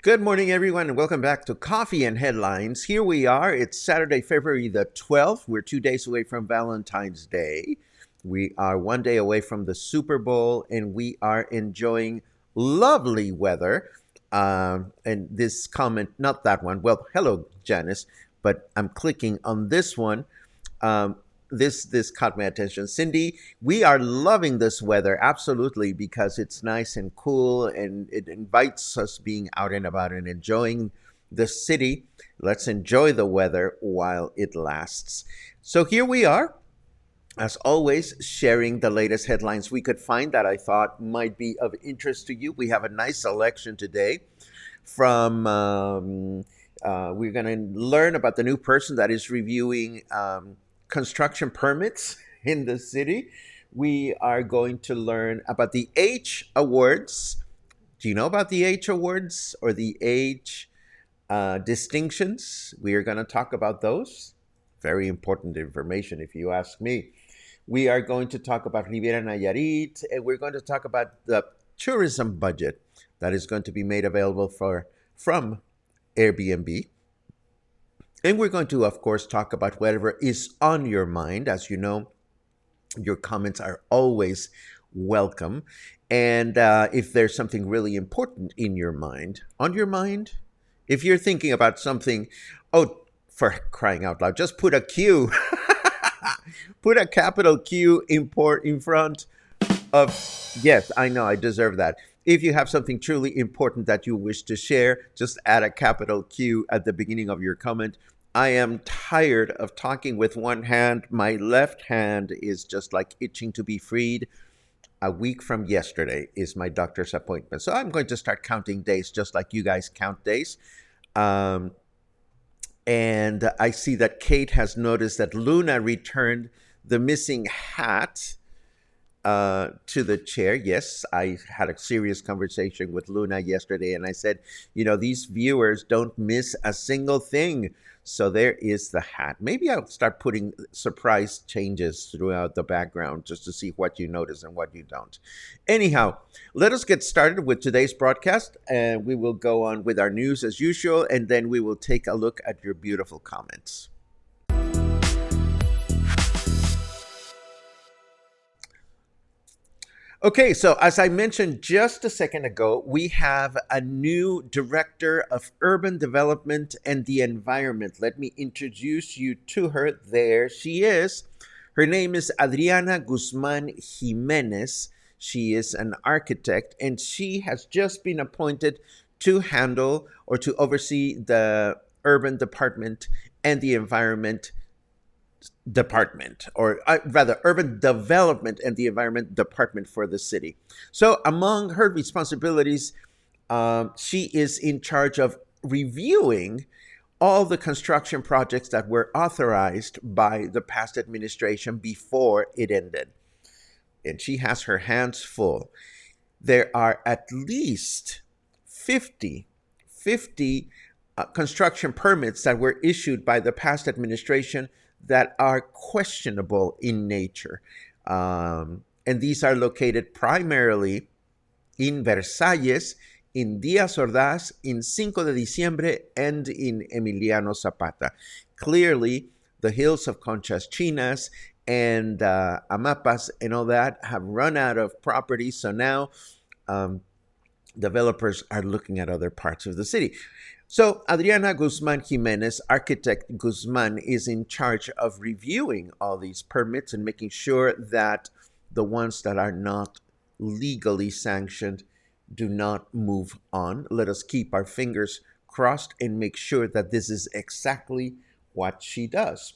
Good morning, everyone, and welcome back to Coffee and Headlines. Here we are. It's Saturday, February the 12th. We're 2 days away from Valentine's Day. We are 1 day away from the Super Bowl, and we are enjoying lovely weather. And this comment, not that one. Well, hello, Janice, but I'm clicking on this one. This caught my attention. Cindy, we are loving this weather, absolutely, because it's nice and cool and it invites us being out and about and enjoying the city. Let's enjoy the weather while it lasts. So here we are, as always, sharing the latest headlines we could find that I thought might be of interest to you. We have a nice selection today from we're going to learn about the new person that is reviewing construction permits in the city. We are going to learn about the H Awards. Do you know about the H Awards or the H distinctions? We are going to talk about those. Very important information, if you ask me. We are going to talk about Riviera Nayarit, and we're going to talk about the tourism budget that is going to be made available from Airbnb. And we're going to, of course, talk about whatever is on your mind. As you know, your comments are always welcome. And if there's something really important in your mind, on your mind, if you're thinking about something, oh, for crying out loud, just put a Q, put a capital Q in front of, yes, I know, I deserve that. If you have something truly important that you wish to share, just add a capital Q at the beginning of your comment. I am tired of talking with one hand. My left hand is just like itching to be freed. A week from yesterday is my doctor's appointment. So I'm going to start counting days just like you guys count days. And I see that Kate has noticed that Luna returned the missing hat to the chair. Yes, I had a serious conversation with Luna yesterday, and I said, these viewers don't miss a single thing. So there is the hat. Maybe I'll start putting surprise changes throughout the background just to see what you notice and what you don't. Anyhow, let us get started with today's broadcast, and we will go on with our news as usual, and then we will take a look at your beautiful comments. Okay, so as I mentioned just a second ago, we have a new director of urban development and the environment. Let me introduce you to her. There she is. Her name is Adriana Guzman Jimenez. She is an architect, and she has just been appointed to handle or to oversee the urban department and the environment department, or rather urban development and the environment department for the city. So among her responsibilities, she is in charge of reviewing all the construction projects that were authorized by the past administration before it ended. And she has her hands full. there are at least 50 construction permits that were issued by the past administration that are questionable in nature. And these are located primarily in Versalles, in Díaz Ordaz, in Cinco de Diciembre, and in Emiliano Zapata. Clearly, the hills of Conchas Chinas and Amapas and all that have run out of property. So now developers are looking at other parts of the city. So Adriana Guzman Jimenez, architect Guzman, is in charge of reviewing all these permits and making sure that the ones that are not legally sanctioned do not move on. Let us keep our fingers crossed and make sure that this is exactly what she does.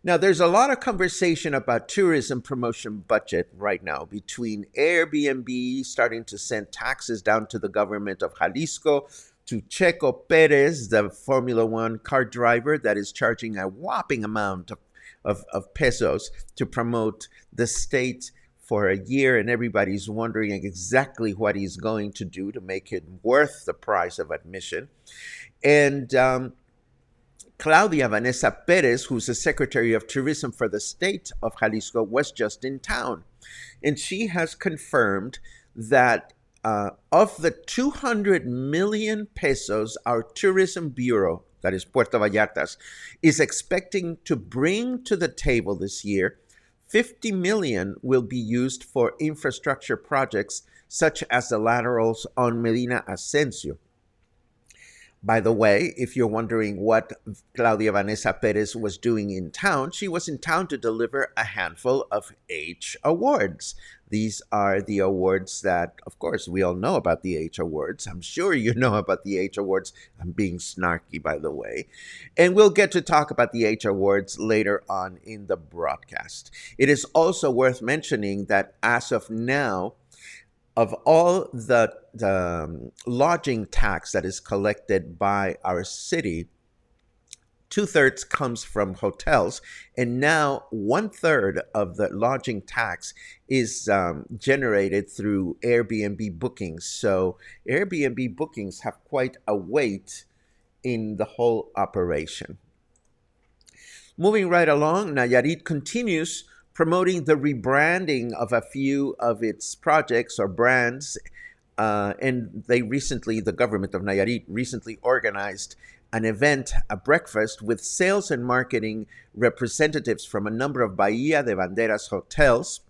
Now, there's a lot of conversation about tourism promotion budget right now between Airbnb starting to send taxes down to the government of Jalisco, to Checo Perez, the Formula One car driver that is charging a whopping amount of pesos to promote the state for a year, and everybody's wondering exactly what he's going to do to make it worth the price of admission. And Claudia Vanessa Perez, who's the Secretary of Tourism for the state of Jalisco, was just in town. And she has confirmed that of the 200 million pesos our tourism bureau, that is Puerto Vallarta's, is expecting to bring to the table this year, 50 million will be used for infrastructure projects such as the laterals on Medina Ascencio. By the way, if you're wondering what Claudia Vanessa Perez was doing in town, she was in town to deliver a handful of H Awards. These are the awards that, of course, we all know about the H Awards. I'm sure you know about the H Awards. I'm being snarky, by the way. And we'll get to talk about the H Awards later on in the broadcast. It is also worth mentioning that as of now, of all the lodging tax that is collected by our city, 2/3 comes from hotels, and now 1/3 of the lodging tax is generated through Airbnb bookings. So Airbnb bookings have quite a weight in the whole operation. Moving right along, Nayarit continues promoting the rebranding of a few of its projects or brands. And the government of Nayarit recently organized an event, a breakfast with sales and marketing representatives from a number of Bahia de Banderas hotels,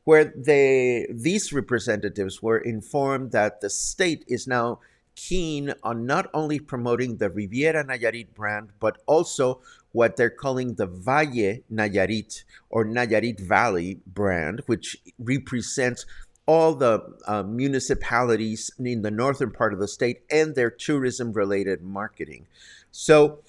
where these representatives were informed that the state is now keen on not only promoting the Riviera Nayarit brand, but also what they're calling the Valle Nayarit or Nayarit Valley brand, which represents all the municipalities in the northern part of the state and their tourism-related marketing. So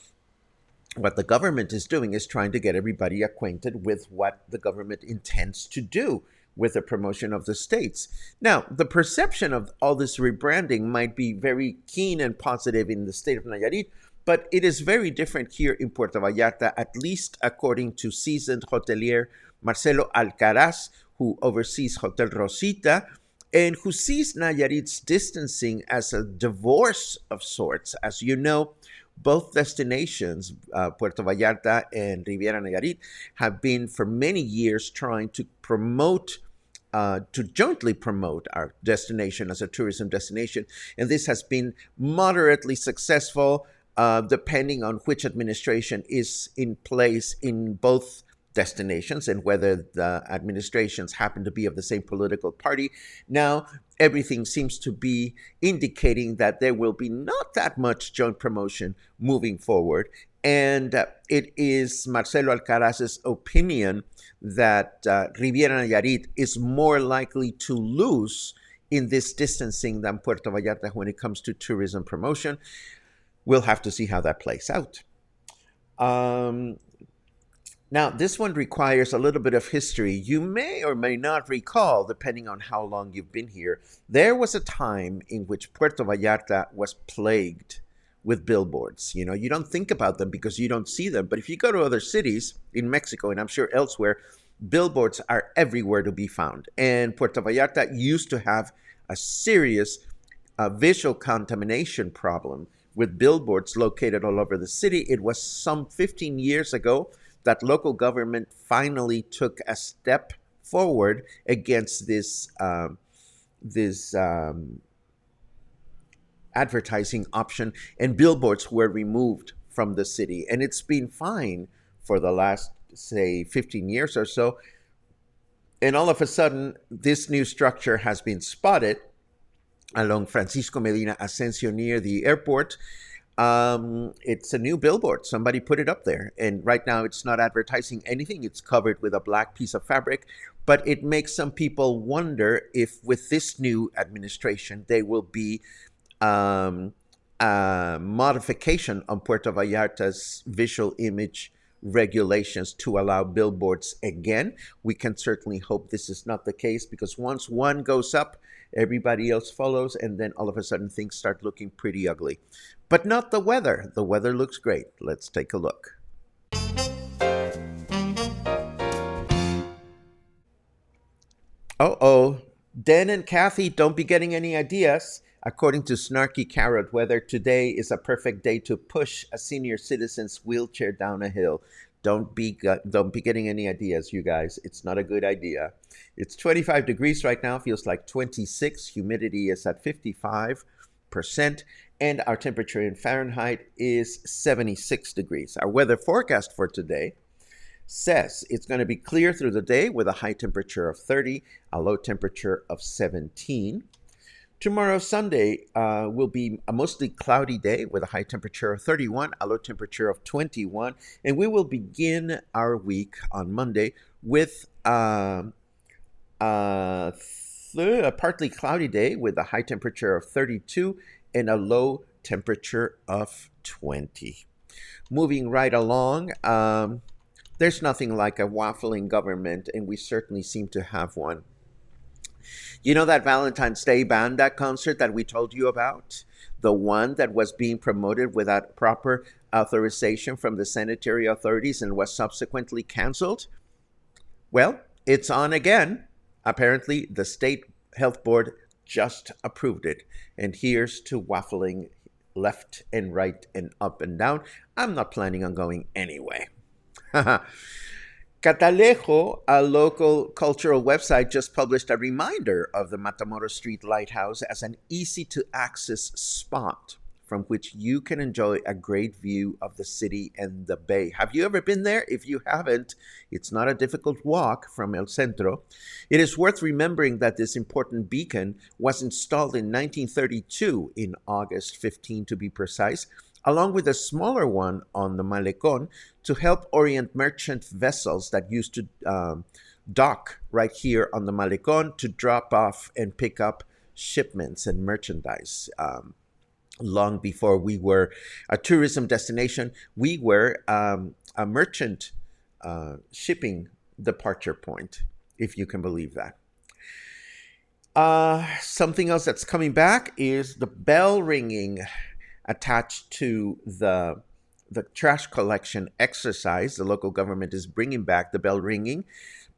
what the government is doing is trying to get everybody acquainted with what the government intends to do with the promotion of the states. Now, the perception of all this rebranding might be very keen and positive in the state of Nayarit, but it is very different here in Puerto Vallarta, at least according to seasoned hotelier Marcelo Alcaraz, who oversees Hotel Rosita, and who sees Nayarit's distancing as a divorce of sorts. As you know, both destinations, Puerto Vallarta and Riviera Nayarit, have been for many years trying to jointly promote our destination as a tourism destination. And this has been moderately successful, depending on which administration is in place in both destinations and whether the administrations happen to be of the same political party. Now, everything seems to be indicating that there will be not that much joint promotion moving forward. And it is Marcelo Alcaraz's opinion that Riviera Nayarit is more likely to lose in this distancing than Puerto Vallarta when it comes to tourism promotion. We'll have to see how that plays out. Now, this one requires a little bit of history. You may or may not recall, depending on how long you've been here, there was a time in which Puerto Vallarta was plagued with billboards. You don't think about them because you don't see them. But if you go to other cities in Mexico, and I'm sure elsewhere, Billboards are everywhere to be found. And Puerto Vallarta used to have a serious visual contamination problem with billboards located all over the city. It was some 15 years ago that local government finally took a step forward against this advertising option, and billboards were removed from the city. And it's been fine for the last, say, 15 years or so. And all of a sudden, this new structure has been spotted along Francisco Medina Asensio near the airport. It's a new billboard. Somebody put it up there. And right now, it's not advertising anything. It's covered with a black piece of fabric. But it makes some people wonder if, with this new administration, there will be a modification on Puerto Vallarta's visual image regulations to allow billboards again. We can certainly hope this is not the case, because once one goes up, everybody else follows, and then all of a sudden things start looking pretty ugly. But not the weather. The weather looks great. Let's take a look. Uh-oh. Dan and Kathy, don't be getting any ideas. According to Snarky Carrot, weather today is a perfect day to push a senior citizen's wheelchair down a hill. Don't be getting any ideas, you guys. It's not a good idea. It's 25 degrees right now. Feels like 26. Humidity is at 55%. And our temperature in Fahrenheit is 76 degrees. Our weather forecast for today says it's going to be clear through the day with a high temperature of 30, a low temperature of 17. Tomorrow, Sunday, will be a mostly cloudy day with a high temperature of 31, a low temperature of 21. And we will begin our week on Monday with a partly cloudy day with a high temperature of 32 and a low temperature of 20. Moving right along, there's nothing like a waffling government, and we certainly seem to have one. You know that Valentine's Day banda concert that we told you about? The one that was being promoted without proper authorization from the sanitary authorities and was subsequently canceled? Well, it's on again. Apparently, the state health board just approved it. And here's to waffling left and right and up and down. I'm not planning on going anyway. Catalejo, a local cultural website, just published a reminder of the Matamoros Street Lighthouse as an easy-to-access spot from which you can enjoy a great view of the city and the bay. Have you ever been there? If you haven't, it's not a difficult walk from El Centro. It is worth remembering that this important beacon was installed in 1932, in August 15 to be precise, along with a smaller one on the Malecón, to help orient merchant vessels that used to dock right here on the Malecón to drop off and pick up shipments and merchandise. Long before we were a tourism destination, we were a merchant shipping departure point, if you can believe that. Something else that's coming back is the bell ringing attached to the trash collection exercise. The local government is bringing back the bell ringing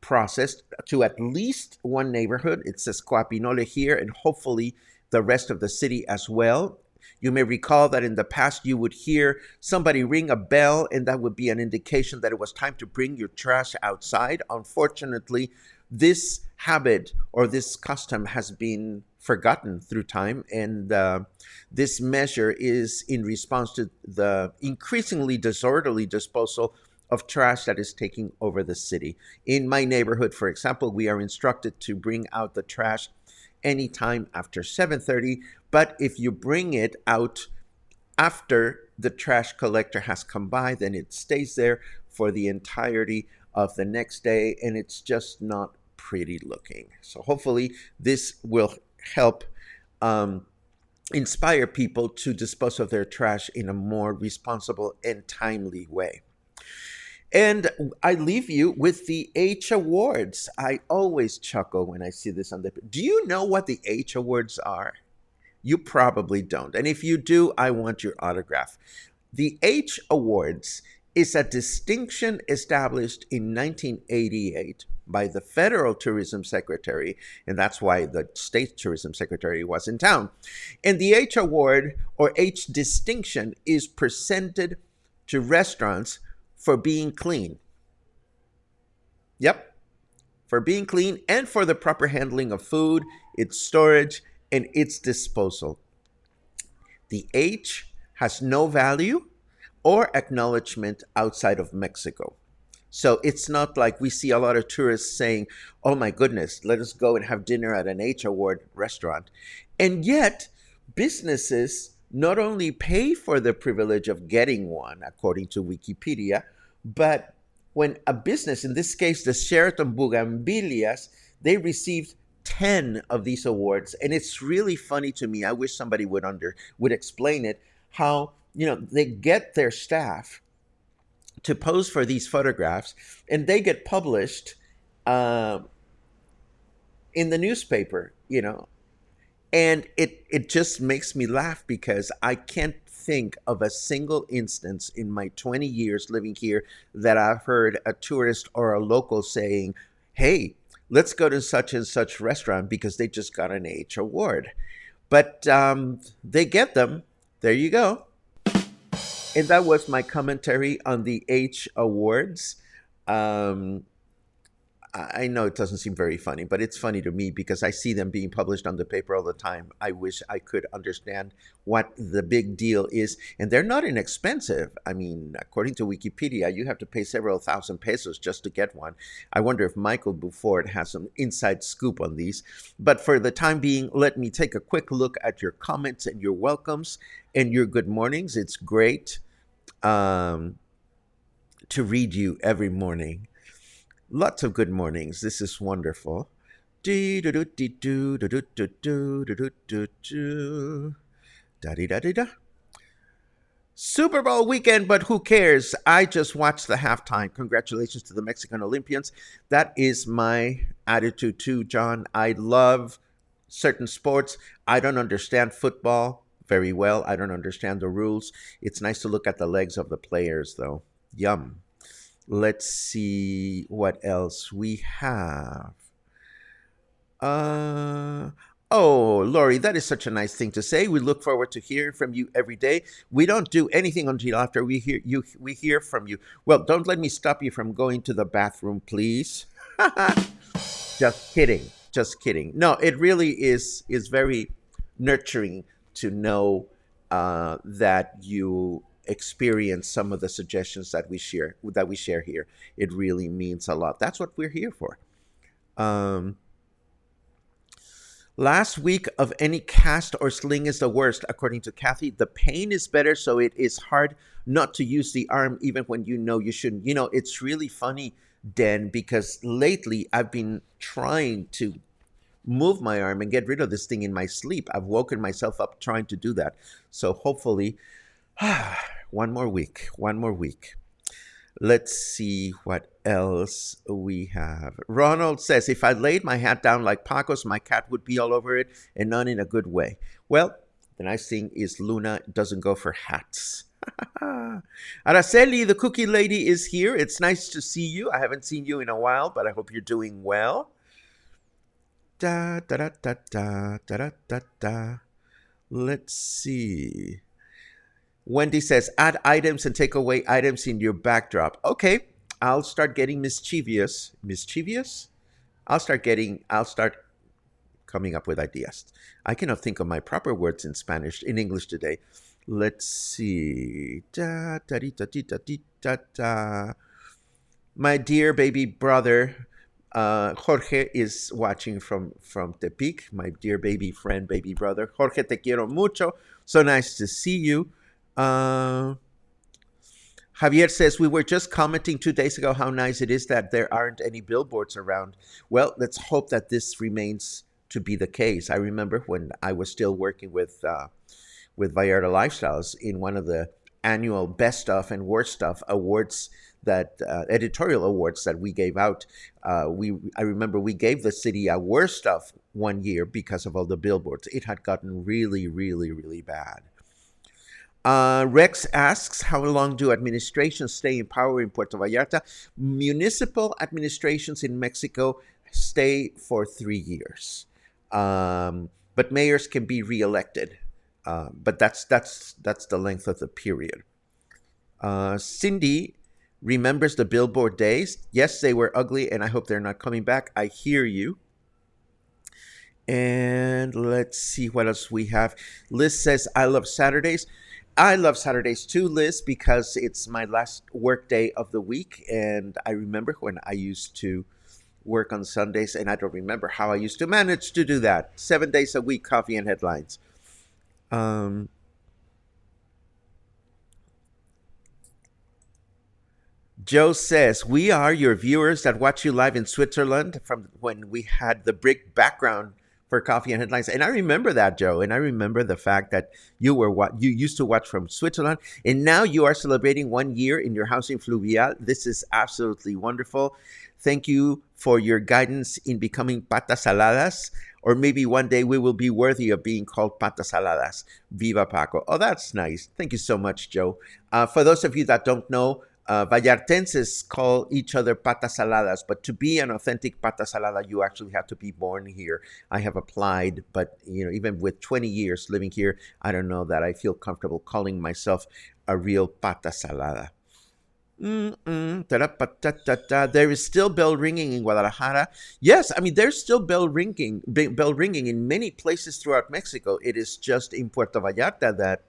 process to at least one neighborhood. It says Coapinole here, and hopefully the rest of the city as well. You may recall that in the past you would hear somebody ring a bell, and that would be an indication that it was time to bring your trash outside. Unfortunately, this habit or this custom has been forgotten through time, and this measure is in response to the increasingly disorderly disposal of trash that is taking over the city. In my neighborhood, for example, we are instructed to bring out the trash anytime after 7:30, but if you bring it out after the trash collector has come by, then it stays there for the entirety of the next day, and it's just not pretty looking. So hopefully this will help inspire people to dispose of their trash in a more responsible and timely way. And I leave you with the H Awards. I always chuckle when I see this on the... Do you know what the H Awards are? You probably don't. And if you do, I want your autograph. The H Awards is a distinction established in 1988 by the Federal Tourism Secretary, and that's why the State Tourism Secretary was in town. And the H Award or H distinction is presented to restaurants for being clean. Yep, for being clean and for the proper handling of food, its storage, and its disposal. The H has no value or acknowledgement outside of Mexico. So it's not like we see a lot of tourists saying, oh my goodness, let us go and have dinner at an H Award restaurant. And yet, businesses not only pay for the privilege of getting one, according to Wikipedia, but when a business, in this case, the Sheraton Bugambilias, they received 10 of these awards. And it's really funny to me. I wish somebody would explain it, how they get their staff to pose for these photographs, and they get published in the newspaper, and it just makes me laugh because I can't think of a single instance in my 20 years living here that I've heard a tourist or a local saying, hey, let's go to such and such restaurant because they just got an H award. But they get them. There you go. And that was my commentary on the H Awards. I know it doesn't seem very funny, but it's funny to me because I see them being published on the paper all the time. I wish I could understand what the big deal is. And they're not inexpensive. I mean, according to Wikipedia, you have to pay several thousand pesos just to get one. I wonder if Michael Buford has some inside scoop on these. But for the time being, let me take a quick look at your comments and your welcomes and your good mornings. It's great to read you every morning. Lots of good mornings. This is wonderful. Super Bowl weekend, but who cares? I just watched the halftime. Congratulations to the Mexican Olympians. That is my attitude too, John. I love certain sports. I don't understand football very well. I don't understand the rules. It's nice to look at the legs of the players, though. Yum. Let's see what else we have. Oh, Lori, that is such a nice thing to say. We look forward to hearing from you every day. We don't do anything until after we hear you. We hear from you. Well, don't let me stop you from going to the bathroom, please. Just kidding. Just kidding. No, it really is very nurturing to know that you experience some of the suggestions that we share here. It really means a lot. That's what we're here for. Last week of any cast or sling is the worst, according to Kathy. The pain is better, so it is hard not to use the arm even when you know you shouldn't. It's really funny, Den, because lately I've been trying to move my arm and get rid of this thing in my sleep. I've woken myself up trying to do that. So hopefully one more week. Let's see what else we have. Ronald says, if I laid my hat down like Paco's, my cat would be all over it, and not in a good way. Well, the nice thing is Luna doesn't go for hats. Araceli, the cookie lady, is here. It's nice to see you. I haven't seen you in a while, but I hope you're doing well. Da da da da da da da da. Let's see. Wendy says, add items and take away items in your backdrop. Okay, I'll start getting mischievous. Mischievous? I'll start coming up with ideas. I cannot think of my proper words in English today. Let's see. Da da da da da da da. My dear baby brother, Jorge is watching from Tepic. My dear baby friend, baby brother. Jorge, te quiero mucho. So nice to see you. Javier says, we were just commenting 2 days ago how nice it is that there aren't any billboards around. Well, let's hope that this remains to be the case. I remember when I was still working with Vallarta Lifestyles in one of the annual best of and worst of awards, that editorial awards that we gave out. I remember we gave the city a worst of one year because of all the billboards. It had gotten really, really, really bad. Rex asks, how long do administrations stay in power in Puerto Vallarta? Municipal administrations in Mexico stay for 3 years, but mayors can be reelected. But that's the length of the period. Cindy remembers the Billboard days. Yes, they were ugly, and I hope they're not coming back. I hear you. And let's see what else we have. Liz says, I love Saturdays. I love Saturdays too, Liz, because it's my last work day of the week. And I remember when I used to work on Sundays, and I don't remember how I used to manage to do that. 7 days a week, coffee and headlines. Um, Joe says, we are your viewers that watch you live in Switzerland from when we had the brick background for coffee and headlines. And I remember that, Joe. And I remember the fact that you were what you used to watch from Switzerland. And now you are celebrating 1 year in your house in Fluvial. This is absolutely wonderful. Thank you for your guidance in becoming patas saladas. Or maybe one day we will be worthy of being called patas saladas. Viva Paco. Oh, that's nice. Thank you so much, Joe. For those of you that don't know, Vallartenses call each other patas saladas, but to be an authentic pata salada, you actually have to be born here. I have applied, but even with 20 years living here, I don't know that I feel comfortable calling myself a real pata salada. There is still bell ringing in Guadalajara. Yes, I mean there's still bell ringing in many places throughout Mexico. It is just in Puerto Vallarta that,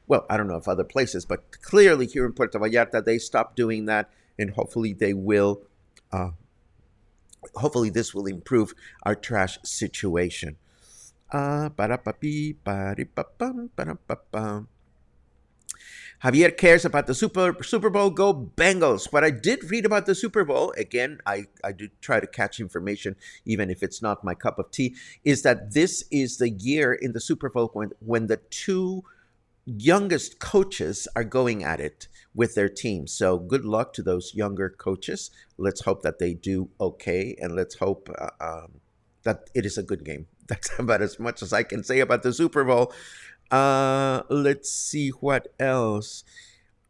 well, I don't know if other places, but clearly here in Puerto Vallarta, they stopped doing that, and hopefully they will. Hopefully this will improve our trash situation. Javier cares about the Super Bowl. Go Bengals. What I did read about the Super Bowl, again, I do try to catch information, even if it's not my cup of tea, is that this is the year in the Super Bowl when the two youngest coaches are going at it with their team. So good luck to those younger coaches. Let's hope that they do okay, and let's hope that it is a good game. That's about as much as I can say about the Super Bowl. Let's see what else.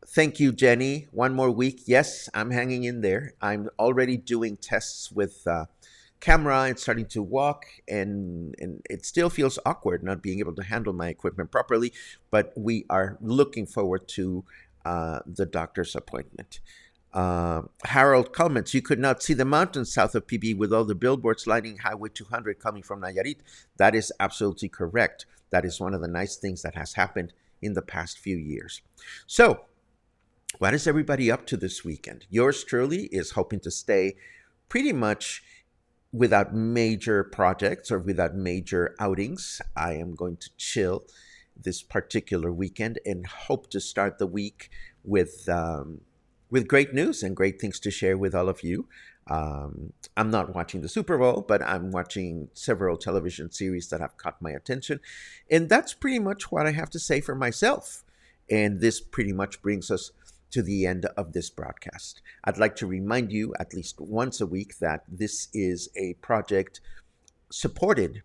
Thank you, Jenny. One more week. Yes, I'm hanging in there. I'm already doing tests with camera and starting to walk, and it still feels awkward not being able to handle my equipment properly, but we are looking forward to the doctor's appointment. Harold comments, you could not see the mountains south of PB with all the billboards lining Highway 200 coming from Nayarit. That is absolutely correct. That is one of the nice things that has happened in the past few years. So, what is everybody up to this weekend? Yours truly is hoping to stay pretty much without major projects or without major outings. I am going to chill this particular weekend and hope to start the week with great news and great things to share with all of you. I'm not watching the Super Bowl, but I'm watching several television series that have caught my attention. And that's pretty much what I have to say for myself. And this pretty much brings us to the end of this broadcast. I'd like to remind you at least once a week that this is a project supported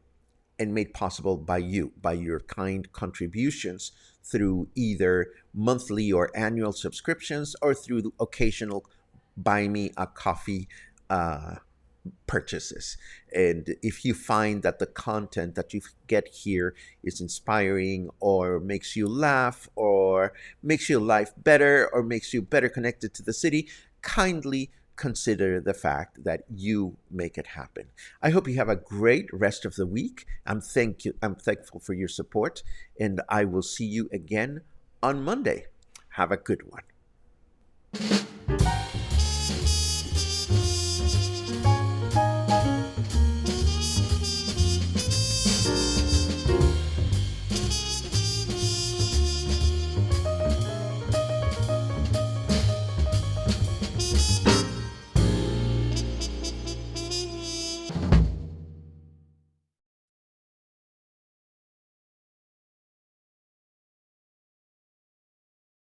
and made possible by you, by your kind contributions through either monthly or annual subscriptions or through the occasional buy me a coffee purchases. And if you find that the content that you get here is inspiring or makes you laugh or makes your life better or makes you better connected to the city, kindly consider the fact that you make it happen. I hope you have a great rest of the week. I'm thankful for your support, and I will see you again on Monday. Have a good one.